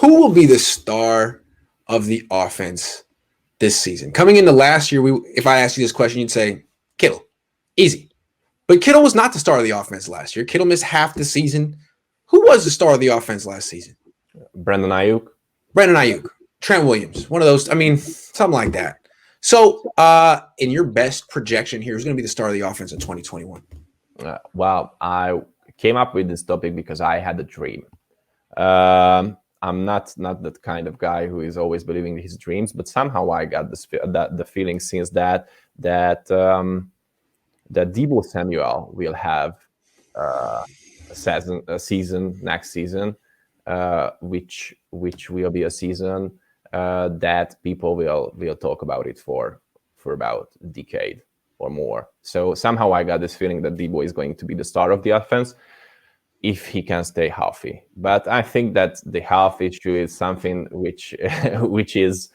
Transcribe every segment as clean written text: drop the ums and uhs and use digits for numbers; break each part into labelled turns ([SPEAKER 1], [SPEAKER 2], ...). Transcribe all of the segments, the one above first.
[SPEAKER 1] who will be the star of the offense this season? Coming into last year, if I asked you this question, you'd say Kittle, easy. But Kittle was not the star of the offense last year. Kittle missed half the season. Who was the star of the offense last season?
[SPEAKER 2] Brandon Ayuk,
[SPEAKER 1] Trent Williams, one of those. I mean, something like that. So, in your best projection here, who's going to be the star of the offense in 2021?
[SPEAKER 2] Well, I came up with this topic because I had a dream. I'm not that kind of guy who is always believing his dreams, but somehow I got the feeling since that Deebo Samuel will have a season next season, which will be a season that people will talk about it for about a decade or more. So somehow I got this feeling that Deebo is going to be the star of the offense if he can stay healthy. But I think that the health issue is something which is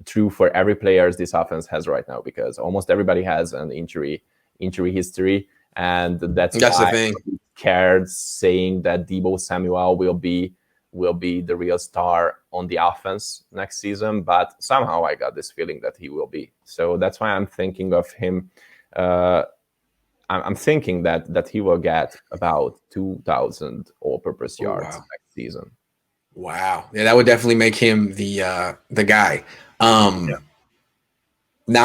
[SPEAKER 2] true for every player this offense has right now, because almost everybody has an injury history, and that's why
[SPEAKER 1] the thing.
[SPEAKER 2] I'm scared saying that Deebo Samuel will be the real star on the offense next season. But somehow I got this feeling that he will be. So that's why I'm thinking of him. I'm thinking that he will get about 2,000 all-purpose yards next season.
[SPEAKER 1] Wow, yeah, that would definitely make him the guy. Now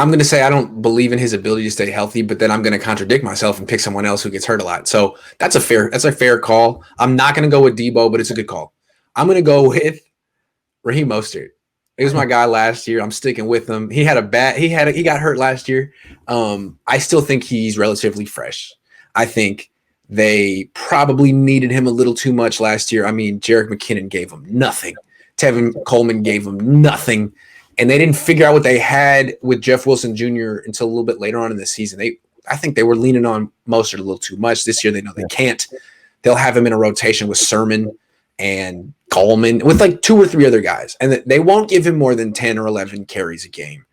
[SPEAKER 1] I'm going to say I don't believe in his ability to stay healthy, but then I'm going to contradict myself and pick someone else who gets hurt a lot. So that's a fair call. I'm not going to go with Deebo, but it's a good call. I'm going to go with Raheem Mostert. He was my guy last year. I'm sticking with him. He got hurt last year. I still think he's relatively fresh. I think they probably needed him a little too much last year. I mean, Jerick McKinnon gave him nothing. Tevin Coleman gave him nothing. And they didn't figure out what they had with Jeff Wilson Jr. until a little bit later on in the season. I think they were leaning on Mostert a little too much. This year they know they can't. They'll have him in a rotation with Sermon and Coleman, with like 2 or 3 other guys. And they won't give him more than 10 or 11 carries a game.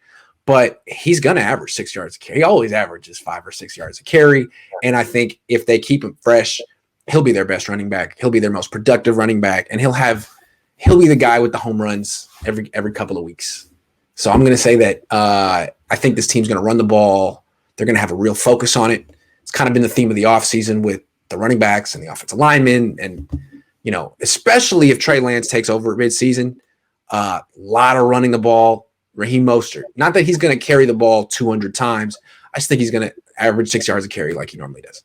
[SPEAKER 1] But he's going to average 6 yards a carry. He always averages 5 or 6 yards a carry. And I think if they keep him fresh, he'll be their best running back. He'll be their most productive running back. And he'll be the guy with the home runs every couple of weeks. So I'm going to say that I think this team's going to run the ball. They're going to have a real focus on it. It's kind of been the theme of the offseason with the running backs and the offensive linemen. And, especially if Trey Lance takes over at midseason, a lot of running the ball. Raheem Mostert. Not that he's going to carry the ball 200 times. I just think he's going to average 6 yards a carry like he normally does.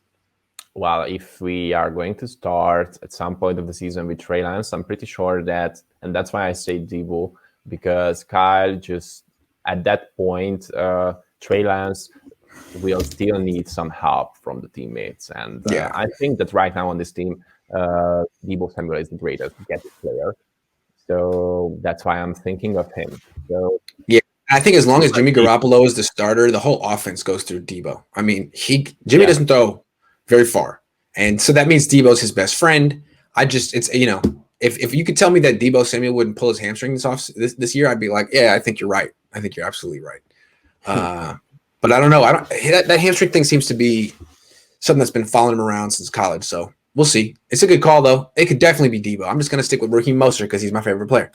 [SPEAKER 2] Well, if we are going to start at some point of the season with Trey Lance, I'm pretty sure that, and that's why I say Deebo, because Kyle just, at that point, Trey Lance will still need some help from the teammates. And I think that right now on this team, Deebo Samuel is the greatest gadget player. So that's why I'm thinking of him. So
[SPEAKER 1] yeah, I think as long as Jimmy Garoppolo is the starter, the whole offense goes through Deebo. I mean, Jimmy doesn't throw very far, and so that means Deebo's his best friend. If you could tell me that Deebo Samuel wouldn't pull his hamstring this year, I'd be like, yeah, I think you're right. I think you're absolutely right. But I don't know. That hamstring thing seems to be something that's been following him around since college. So we'll see. It's a good call though. It could definitely be Deebo. I'm just going to stick with Raheem Mostert because he's my favorite player.